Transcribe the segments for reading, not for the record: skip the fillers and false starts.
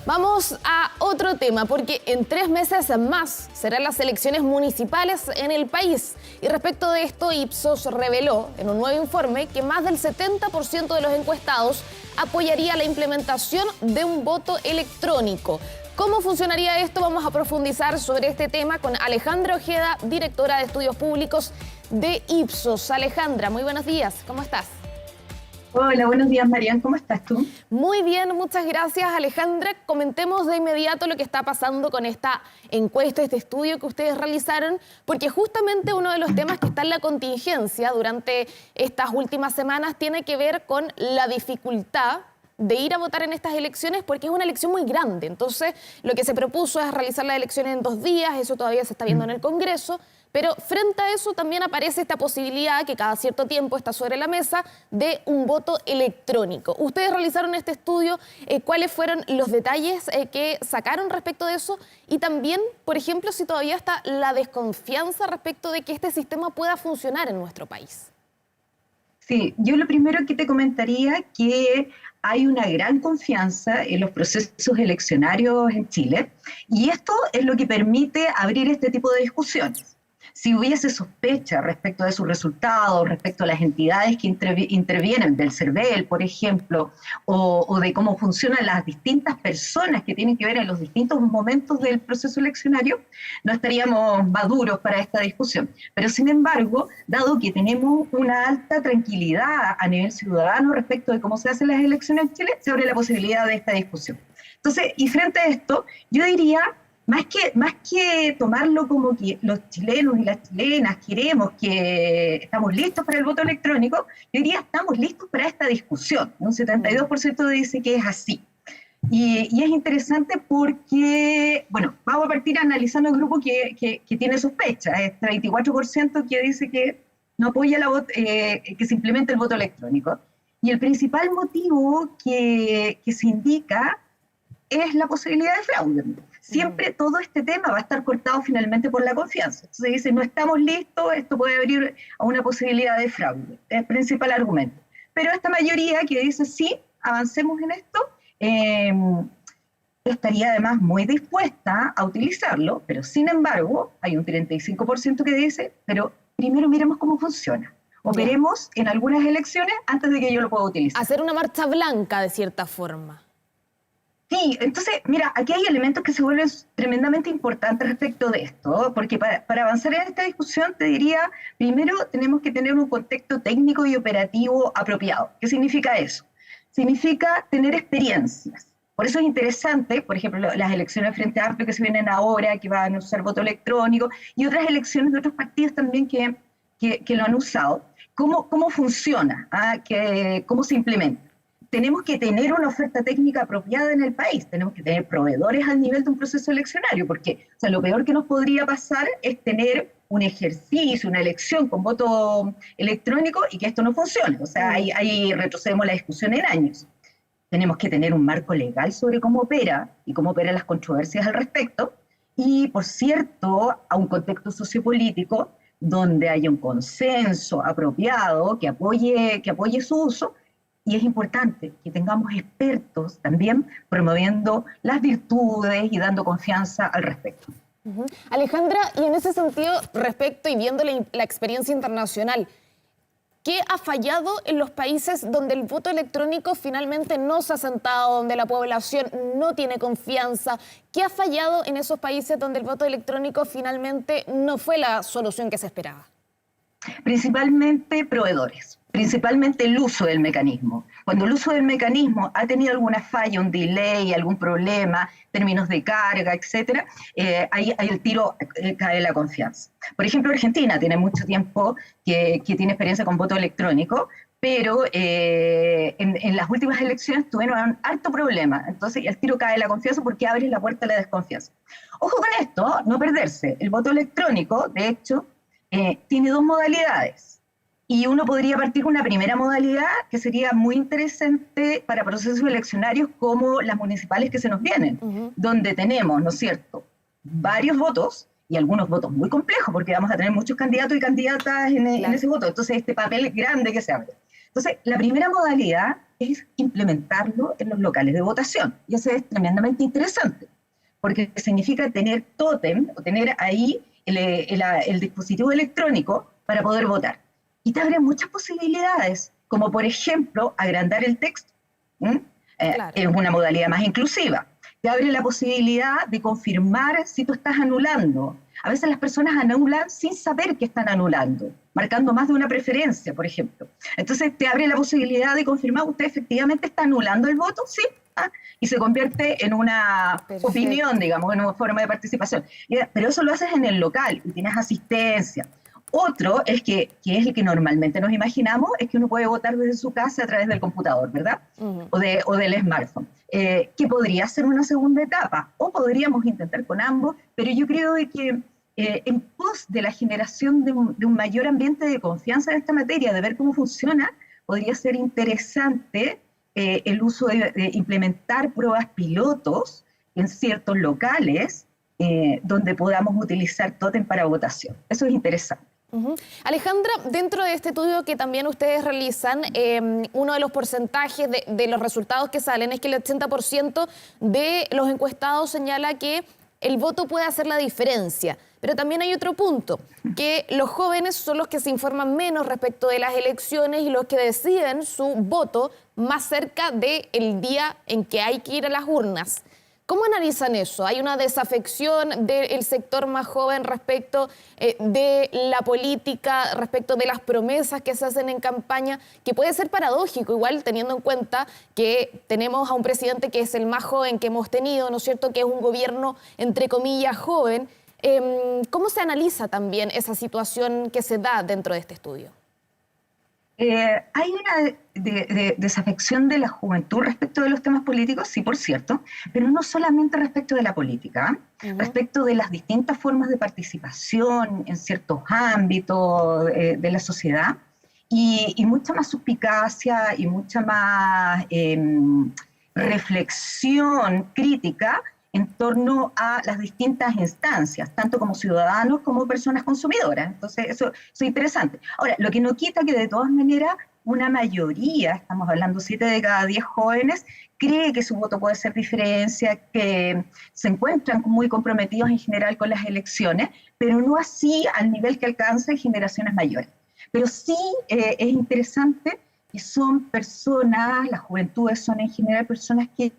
Vamos a otro tema, porque en 3 meses más serán las elecciones municipales en el país. Y respecto de esto, Ipsos reveló en un nuevo informe que más del 70% de los encuestados apoyaría la implementación de un voto electrónico. ¿Cómo funcionaría esto? Vamos a profundizar sobre este tema con Alejandra Ojeda, directora de Estudios Públicos de Ipsos. Alejandra, muy buenos días, ¿cómo estás? Hola, buenos días, Marian. ¿Cómo estás tú? Muy bien, muchas gracias, Alejandra. Comentemos de inmediato lo que está pasando con esta encuesta, este estudio que ustedes realizaron, porque justamente uno de los temas que está en la contingencia durante estas últimas semanas tiene que ver con la dificultad de ir a votar en estas elecciones, porque es una elección muy grande. Entonces, lo que se propuso es realizar las elecciones en 2 días, eso todavía se está viendo en el Congreso, pero frente a eso también aparece esta posibilidad que cada cierto tiempo está sobre la mesa de un voto electrónico. Ustedes realizaron este estudio, ¿cuáles fueron los detalles que sacaron respecto de eso? Y también, por ejemplo, si todavía está la desconfianza respecto de que este sistema pueda funcionar en nuestro país. Sí, yo lo primero que te comentaría que hay una gran confianza en los procesos eleccionarios en Chile y esto es lo que permite abrir este tipo de discusiones. Si hubiese sospecha respecto de sus resultados, respecto a las entidades que intervienen del CERVEL, por ejemplo, o de cómo funcionan las distintas personas que tienen que ver en los distintos momentos del proceso eleccionario, no estaríamos maduros para esta discusión. Pero sin embargo, dado que tenemos una alta tranquilidad a nivel ciudadano respecto de cómo se hacen las elecciones en Chile, se abre la posibilidad de esta discusión. Entonces, y frente a esto, yo diría, más que tomarlo como que los chilenos y las chilenas queremos que estamos listos para el voto electrónico, yo diría estamos listos para esta discusión. Un 72% dice que es así. Y es interesante porque, bueno, vamos a partir analizando el grupo que tiene sospecha. Es 34% que dice que no apoya que se implemente el voto electrónico. Y el principal motivo que se indica es la posibilidad de fraude. Siempre todo este tema va a estar cortado finalmente por la confianza. Entonces dice, no estamos listos, esto puede abrir a una posibilidad de fraude. Es el principal argumento. Pero esta mayoría que dice, sí, avancemos en esto, estaría además muy dispuesta a utilizarlo, pero sin embargo, hay un 35% que dice, pero primero miremos cómo funciona. O veremos en algunas elecciones antes de que yo lo pueda utilizar. Hacer una marcha blanca, de cierta forma. Sí, entonces, mira, aquí hay elementos que se vuelven tremendamente importantes respecto de esto, porque para avanzar en esta discusión te diría, primero tenemos que tener un contexto técnico y operativo apropiado. ¿Qué significa eso? Significa tener experiencias. Por eso es interesante, por ejemplo, las elecciones Frente Amplio que se vienen ahora, que van a usar voto electrónico, y otras elecciones de otros partidos también que lo han usado. ¿Cómo funciona? ¿Cómo se implementa? Tenemos que tener una oferta técnica apropiada en el país, tenemos que tener proveedores al nivel de un proceso eleccionario, porque lo peor que nos podría pasar es tener un ejercicio, una elección con voto electrónico y que esto no funcione. O sea, ahí retrocedemos la discusión en años. Tenemos que tener un marco legal sobre cómo opera y cómo operan las controversias al respecto, y por cierto, a un contexto sociopolítico donde haya un consenso apropiado que apoye su uso. Y es importante que tengamos expertos también promoviendo las virtudes y dando confianza al respecto. Alejandra, y en ese sentido, respecto y viendo la experiencia internacional, ¿qué ha fallado en los países donde el voto electrónico finalmente no se ha sentado, donde la población no tiene confianza? ¿Qué ha fallado en esos países donde el voto electrónico finalmente no fue la solución que se esperaba? Principalmente proveedores, principalmente el uso del mecanismo. Cuando el uso del mecanismo ha tenido alguna falla, un delay, algún problema, términos de carga, etcétera, ahí el tiro cae la confianza. Por ejemplo, Argentina tiene mucho tiempo que tiene experiencia con voto electrónico, pero en las últimas elecciones tuvieron harto problema. Entonces el tiro cae la confianza porque abre la puerta a la desconfianza. Ojo con esto, no perderse. El voto electrónico, de hecho, tiene 2 modalidades y uno podría partir con una primera modalidad que sería muy interesante para procesos eleccionarios como las municipales que se nos vienen, donde tenemos, ¿no es cierto?, varios votos y algunos votos muy complejos porque vamos a tener muchos candidatos y candidatas en ese voto, entonces este papel grande que se abre. Entonces, la primera modalidad es implementarlo en los locales de votación. Y eso es tremendamente interesante, porque significa tener tótem, o tener ahí el dispositivo electrónico para poder votar. Y te abre muchas posibilidades, como por ejemplo, agrandar el texto. Claro. Es una modalidad más inclusiva. Te abre la posibilidad de confirmar si tú estás anulando. A veces las personas anulan sin saber que están anulando, marcando más de una preferencia, por ejemplo. Entonces te abre la posibilidad de confirmar que usted efectivamente está anulando el voto, sí, y se convierte en una opinión, digamos, en una forma de participación. Pero eso lo haces en el local y tienes asistencia. Otro es que es el que normalmente nos imaginamos, es que uno puede votar desde su casa a través del computador, ¿verdad? O del smartphone, que podría ser una segunda etapa, o podríamos intentar con ambos, pero yo creo que en pos de la generación de un mayor ambiente de confianza en esta materia, de ver cómo funciona, podría ser interesante el uso de implementar pruebas pilotos en ciertos locales donde podamos utilizar tótem para votación. Eso es interesante. Alejandra, dentro de este estudio que también ustedes realizan, uno de los porcentajes de los resultados que salen es que el 80% de los encuestados señala que el voto puede hacer la diferencia. Pero también hay otro punto, que los jóvenes son los que se informan menos respecto de las elecciones y los que deciden su voto más cerca del día en que hay que ir a las urnas. ¿Cómo analizan eso? ¿Hay una desafección del sector más joven respecto de la política, respecto de las promesas que se hacen en campaña, que puede ser paradójico, igual teniendo en cuenta que tenemos a un presidente que es el más joven que hemos tenido, ¿no es cierto?, que es un gobierno, entre comillas, joven? ¿Cómo se analiza también esa situación que se da dentro de este estudio? Hay una desafección de la juventud respecto de los temas políticos, sí, por cierto, pero no solamente respecto de la política, respecto de las distintas formas de participación en ciertos ámbitos de la sociedad, y mucha más suspicacia y mucha más reflexión crítica en torno a las distintas instancias, tanto como ciudadanos como personas consumidoras. Entonces, eso es interesante. Ahora, lo que no quita que de todas maneras una mayoría, estamos hablando 7 de cada 10 jóvenes, cree que su voto puede hacer diferencia, que se encuentran muy comprometidos en general con las elecciones, pero no así al nivel que alcanza en generaciones mayores. Pero sí es interesante que son personas, las juventudes son en general personas que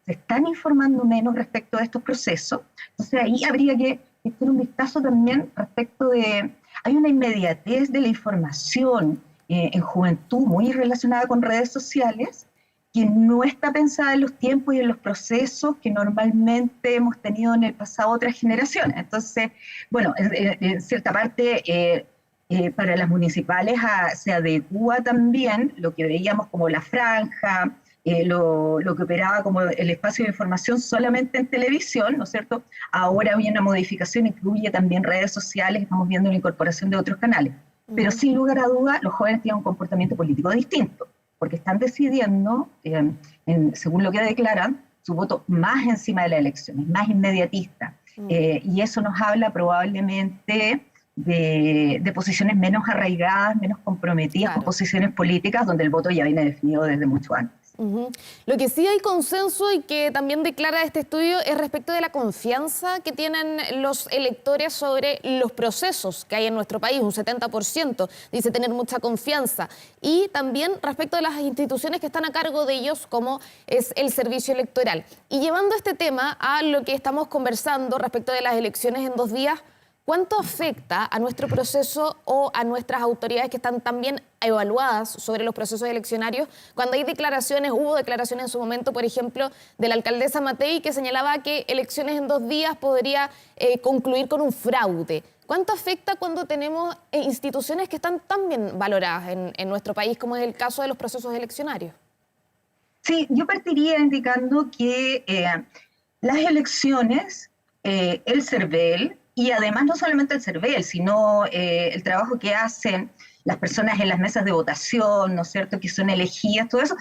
se están informando menos respecto de estos procesos. Entonces ahí habría que echar un vistazo también respecto de... Hay una inmediatez de la información en juventud muy relacionada con redes sociales que no está pensada en los tiempos y en los procesos que normalmente hemos tenido en el pasado otras generaciones. Entonces, bueno, en cierta parte... para las municipales se adecua también lo que veíamos como la franja, lo que operaba como el espacio de información solamente en televisión, ¿no es cierto? Ahora hay una modificación, incluye también redes sociales, estamos viendo la incorporación de otros canales. Pero sin lugar a duda, los jóvenes tienen un comportamiento político distinto, porque están decidiendo, según lo que declaran, su voto más encima de las elecciones, más inmediatista. Y eso nos habla probablemente de posiciones menos arraigadas, menos comprometidas con posiciones políticas, donde el voto ya viene definido desde mucho antes. Lo que sí hay consenso y que también declara este estudio es respecto de la confianza que tienen los electores sobre los procesos que hay en nuestro país. Un 70% dice tener mucha confianza. Y también respecto de las instituciones que están a cargo de ellos, como es el servicio electoral. Y llevando este tema a lo que estamos conversando respecto de las elecciones en 2 días, ¿cuánto afecta a nuestro proceso o a nuestras autoridades que están también evaluadas sobre los procesos eleccionarios? Cuando hay declaraciones, hubo declaraciones en su momento, por ejemplo, de la alcaldesa Matei, que señalaba que elecciones en 2 días podría concluir con un fraude. ¿Cuánto afecta cuando tenemos instituciones que están tan bien valoradas en nuestro país, como es el caso de los procesos eleccionarios? Sí, yo partiría indicando que las elecciones, el CERVEL, y además no solamente el CERVEL, sino el trabajo que hacen las personas en las mesas de votación, ¿no es cierto?, que son elegidas, todo eso,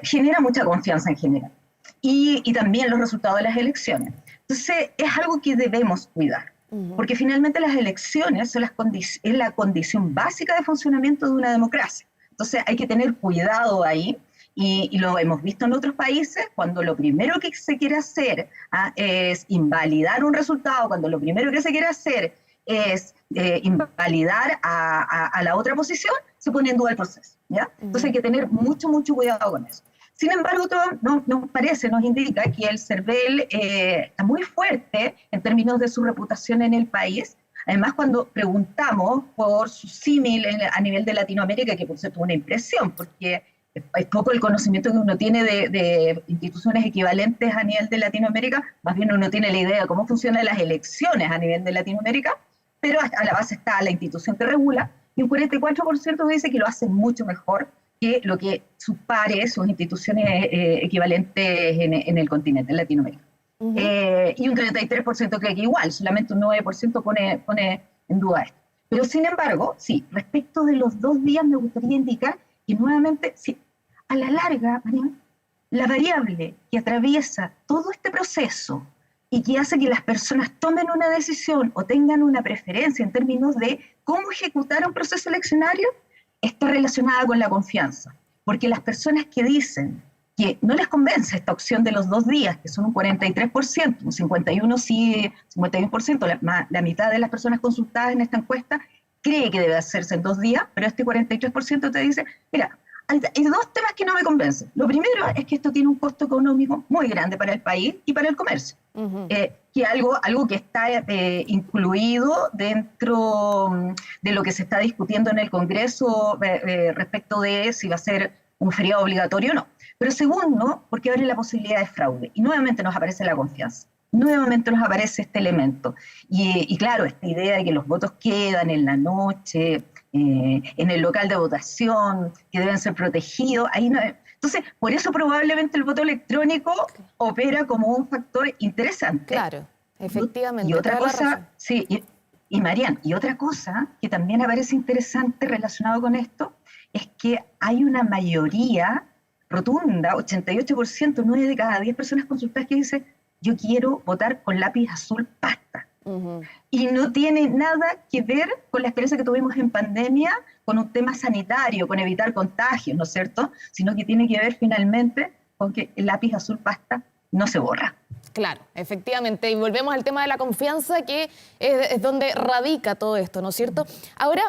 genera mucha confianza en general. Y también los resultados de las elecciones. Entonces, es algo que debemos cuidar, porque finalmente las elecciones son es la condición básica de funcionamiento de una democracia. Entonces hay que tener cuidado ahí. Y lo hemos visto en otros países, cuando lo primero que se quiere hacer es invalidar un resultado, cuando lo primero que se quiere hacer es invalidar a la otra posición, se pone en duda el proceso, ¿ya? Entonces hay que tener mucho, mucho cuidado con eso. Sin embargo, todo nos indica que el CERVEL está muy fuerte en términos de su reputación en el país. Además, cuando preguntamos por su símil a nivel de Latinoamérica, que por cierto es una impresión, porque es poco el conocimiento que uno tiene de instituciones equivalentes a nivel de Latinoamérica, más bien uno tiene la idea de cómo funcionan las elecciones a nivel de Latinoamérica, pero a la base está la institución que regula, y un 44% dice que lo hacen mucho mejor que lo que sus pares, sus instituciones equivalentes en el continente, en Latinoamérica. Y un 33% cree que igual, solamente un 9% pone en duda esto. Pero sin embargo, sí, respecto de los 2 días me gustaría indicar que nuevamente, sí, a la larga, Mariana, la variable que atraviesa todo este proceso y que hace que las personas tomen una decisión o tengan una preferencia en términos de cómo ejecutar un proceso eleccionario, está relacionada con la confianza. Porque las personas que dicen que no les convence esta opción de los 2 días, que son un 43%, un 51% sí, 51%, la mitad de las personas consultadas en esta encuesta cree que debe hacerse en 2 días, pero este 43% te dice, mira, hay 2 temas que no me convencen. Lo primero es que esto tiene un costo económico muy grande para el país y para el comercio, que algo que está incluido dentro de lo que se está discutiendo en el Congreso respecto de si va a ser un feriado obligatorio o no. Pero segundo, porque abre la posibilidad de fraude. Y nuevamente nos aparece la confianza. Nuevamente nos aparece este elemento. Y claro, esta idea de que los votos quedan en la noche, en el local de votación, que deben ser protegidos, ahí no. Entonces, por eso probablemente el voto electrónico opera como un factor interesante. Claro, efectivamente. Y otra cosa, sí, y Marian, y otra cosa que también aparece interesante relacionado con esto, es que hay una mayoría rotunda, 88%, 9 de cada 10 personas consultadas que dice, yo quiero votar con lápiz azul pasta. Y no tiene nada que ver con la experiencia que tuvimos en pandemia, con un tema sanitario, con evitar contagios, ¿no es cierto? Sino que tiene que ver finalmente con que el lápiz azul pasta no se borra. Claro, efectivamente. Y volvemos al tema de la confianza, que es donde radica todo esto, ¿no es cierto? Ahora,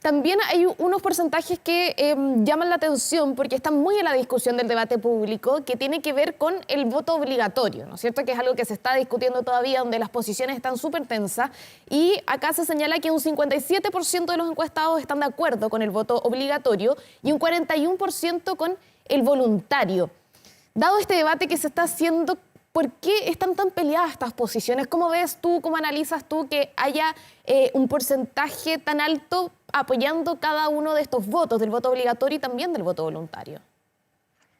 también hay unos porcentajes que llaman la atención porque están muy en la discusión del debate público, que tiene que ver con el voto obligatorio, ¿no es cierto? Que es algo que se está discutiendo todavía, donde las posiciones están súper tensas. Y acá se señala que un 57% de los encuestados están de acuerdo con el voto obligatorio y un 41% con el voluntario. Dado este debate que se está haciendo, ¿por qué están tan peleadas estas posiciones? ¿Cómo ves tú, cómo analizas tú que haya un porcentaje tan alto apoyando cada uno de estos votos, del voto obligatorio y también del voto voluntario?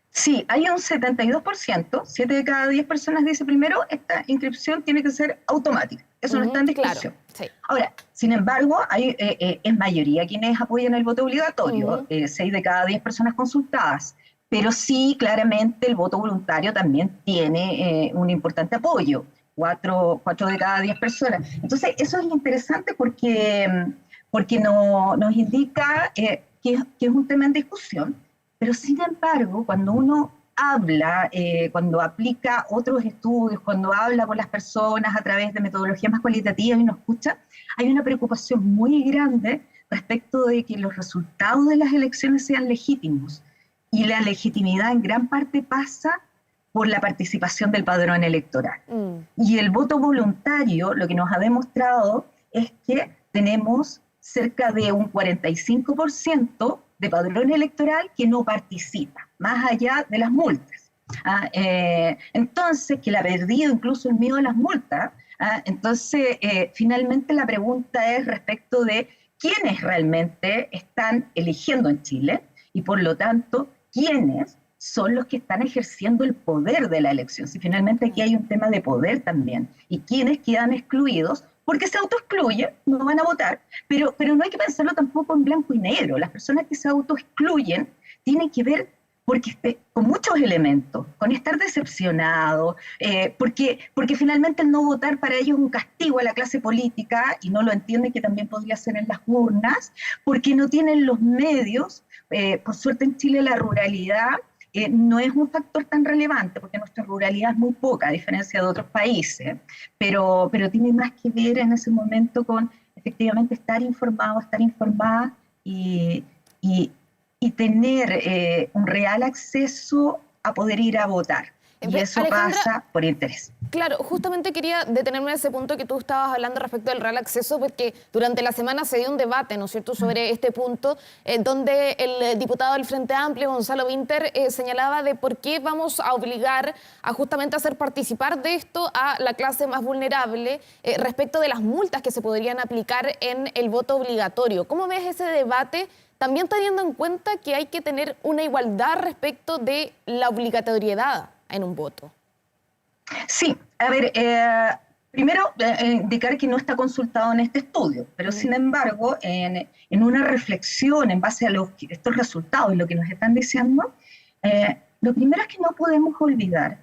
Sí, hay un 72%, 7 de cada 10 personas dice primero, esta inscripción tiene que ser automática. Eso no está en discusión. Claro, sí. Ahora, sin embargo, es mayoría quienes apoyan el voto obligatorio, 6 de cada 10 personas consultadas. Pero sí, claramente, el voto voluntario también tiene un importante apoyo, 4 de cada 10 personas. Entonces, eso es interesante porque nos indica que es un tema en discusión, pero sin embargo, cuando uno habla, cuando aplica otros estudios, cuando habla con las personas a través de metodologías más cualitativas y nos escucha, hay una preocupación muy grande respecto de que los resultados de las elecciones sean legítimos. Y la legitimidad en gran parte pasa por la participación del padrón electoral. Y el voto voluntario, lo que nos ha demostrado es que tenemos cerca de un 45% de padrón electoral que no participa, más allá de las multas. Entonces, que le ha perdido incluso el miedo a las multas. Entonces, finalmente la pregunta es respecto de quiénes realmente están eligiendo en Chile y por lo tanto, quiénes son los que están ejerciendo el poder de la elección. Si finalmente aquí hay un tema de poder también, y quiénes quedan excluidos, porque se autoexcluyen, no van a votar, pero no hay que pensarlo tampoco en blanco y negro. Las personas que se autoexcluyen tienen que ver con muchos elementos, con estar decepcionado, porque finalmente el no votar para ellos es un castigo a la clase política, y no lo entienden que también podría ser en las urnas, porque no tienen los medios, por suerte en Chile la ruralidad no es un factor tan relevante, porque nuestra ruralidad es muy poca, a diferencia de otros países, pero tiene más que ver en ese momento con efectivamente estar informado, estar informada y, y tener un real acceso a poder ir a votar. Y eso Alejandra, pasa por interés. claro, justamente quería detenerme en ese punto que tú estabas hablando respecto del real acceso, porque durante la semana se dio un debate, ¿no es cierto?, sobre este punto, donde el diputado del Frente Amplio, Gonzalo Winter, señalaba de por qué vamos a obligar a justamente hacer participar de esto a la clase más vulnerable respecto de las multas que se podrían aplicar en el voto obligatorio. ¿Cómo ves ese debate? También teniendo en cuenta que hay que tener una igualdad respecto de la obligatoriedad en un voto. Sí, a ver, primero indicar que no está consultado en este estudio, pero sin embargo, en una reflexión en base a estos resultados y lo que nos están diciendo, lo primero es que no podemos olvidar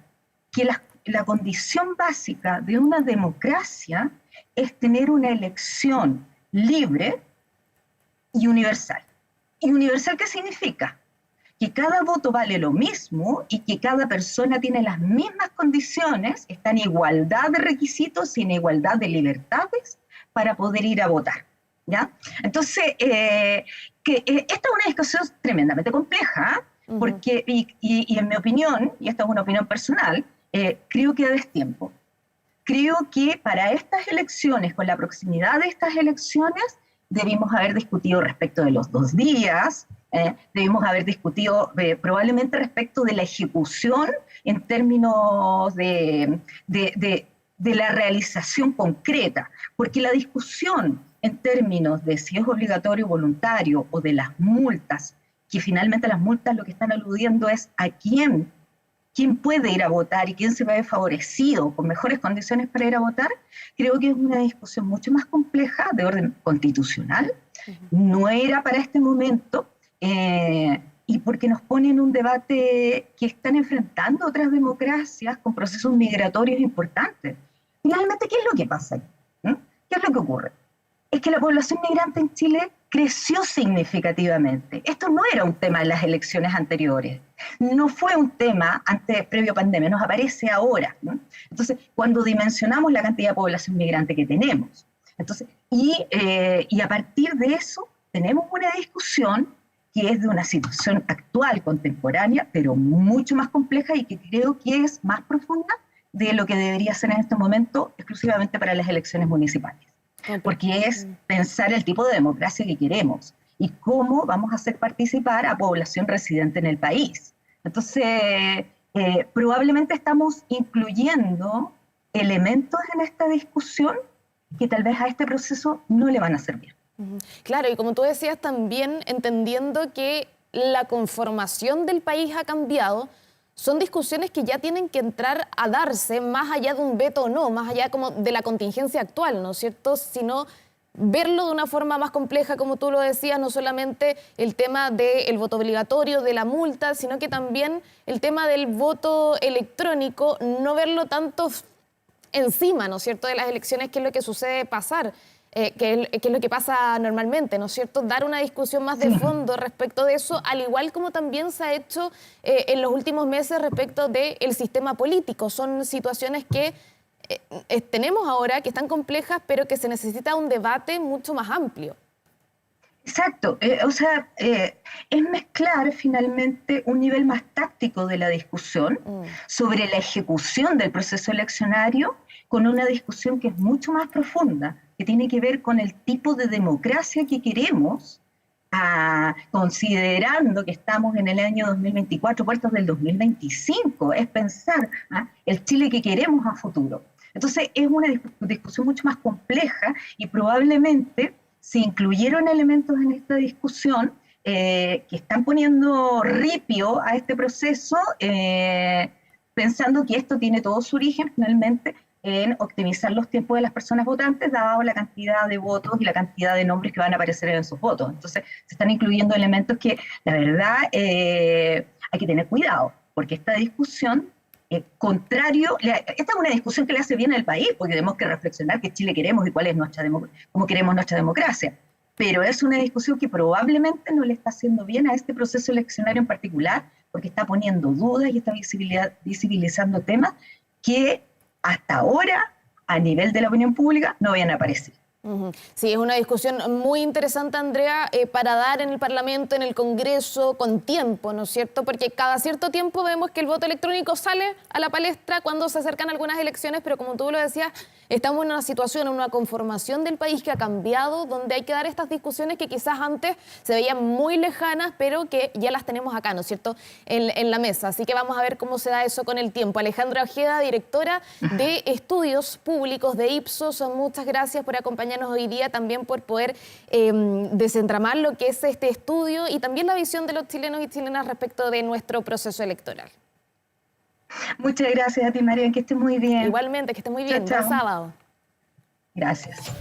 que la condición básica de una democracia es tener una elección libre y universal. ¿Y universal qué significa? Que cada voto vale lo mismo y que cada persona tiene las mismas condiciones, está en igualdad de requisitos y en igualdad de libertades para poder ir a votar, ¿ya? Entonces, esta es una discusión tremendamente compleja, porque, y en mi opinión, y esta es una opinión personal, creo que a destiempo. Creo que para estas elecciones, con la proximidad de estas elecciones, debimos haber discutido respecto de los 2 días, debimos haber discutido probablemente respecto de la ejecución en términos de la realización concreta, porque la discusión en términos de si es obligatorio o voluntario o de las multas, que finalmente las multas lo que están aludiendo es a quién puede ir a votar y quién se ve favorecido con mejores condiciones para ir a votar, creo que es una discusión mucho más compleja de orden constitucional. No era para este momento, y porque nos pone en un debate que están enfrentando otras democracias con procesos migratorios importantes. Finalmente, ¿qué es lo que pasa aquí? ¿Qué es lo que ocurre? Es que la población migrante en Chile creció significativamente. Esto no era un tema en las elecciones anteriores, no fue un tema previo pandemia, nos aparece ahora, ¿no? Entonces, cuando dimensionamos la cantidad de población migrante que tenemos, entonces, y a partir de eso tenemos una discusión que es de una situación actual, contemporánea, pero mucho más compleja y que creo que es más profunda de lo que debería ser en este momento exclusivamente para las elecciones municipales. Porque es pensar el tipo de democracia que queremos y cómo vamos a hacer participar a población residente en el país. Entonces, probablemente estamos incluyendo elementos en esta discusión que tal vez a este proceso no le van a servir. Claro, y como tú decías, también entendiendo que la conformación del país ha cambiado, son discusiones que ya tienen que entrar a darse más allá de un veto o no, más allá como de la contingencia actual, ¿no es cierto? Sino verlo de una forma más compleja, como tú lo decías, no solamente el tema del voto obligatorio, de la multa, sino que también el tema del voto electrónico, no verlo tanto encima, ¿no es cierto?, de las elecciones, que es lo que sucede pasar. Que es lo que pasa normalmente, ¿no es cierto? Dar una discusión más de fondo respecto de eso, al igual como también se ha hecho en los últimos meses respecto del sistema político. Son situaciones que tenemos ahora, que están complejas, pero que se necesita un debate mucho más amplio. Exacto, es mezclar finalmente un nivel más táctico de la discusión sobre la ejecución del proceso eleccionario con una discusión que es mucho más profunda, que tiene que ver con el tipo de democracia que queremos, considerando que estamos en el año 2024, puertas del 2025, es pensar el Chile que queremos a futuro. Entonces es una discusión mucho más compleja y probablemente se incluyeron elementos en esta discusión que están poniendo ripio a este proceso, pensando que esto tiene todo su origen finalmente en optimizar los tiempos de las personas votantes, dado la cantidad de votos y la cantidad de nombres que van a aparecer en esos votos. Entonces, se están incluyendo elementos que, la verdad, hay que tener cuidado, porque esta discusión, esta es una discusión que le hace bien al país, porque tenemos que reflexionar qué Chile queremos y cuál es cómo queremos nuestra democracia. pero es una discusión que probablemente no le está haciendo bien a este proceso eleccionario en particular, porque está poniendo dudas y está visibilizando temas que hasta ahora, a nivel de la opinión pública, no habían aparecido. Sí, es una discusión muy interesante, Andrea, para dar en el Parlamento, en el Congreso, con tiempo, ¿no es cierto? Porque cada cierto tiempo vemos que el voto electrónico sale a la palestra cuando se acercan algunas elecciones, pero como tú lo decías, estamos en una situación, en una conformación del país que ha cambiado, donde hay que dar estas discusiones que quizás antes se veían muy lejanas, pero que ya las tenemos acá, ¿no es cierto?, en la mesa. Así que vamos a ver cómo se da eso con el tiempo. Alejandra Ojeda, directora de Estudios Públicos de Ipsos, muchas gracias por acompañarnos hoy día, también por poder desentramar lo que es este estudio y también la visión de los chilenos y chilenas respecto de nuestro proceso electoral. Muchas gracias a ti, María, que estés muy bien. Igualmente, que estés muy bien. Chao, chao. Buen sábado. Gracias.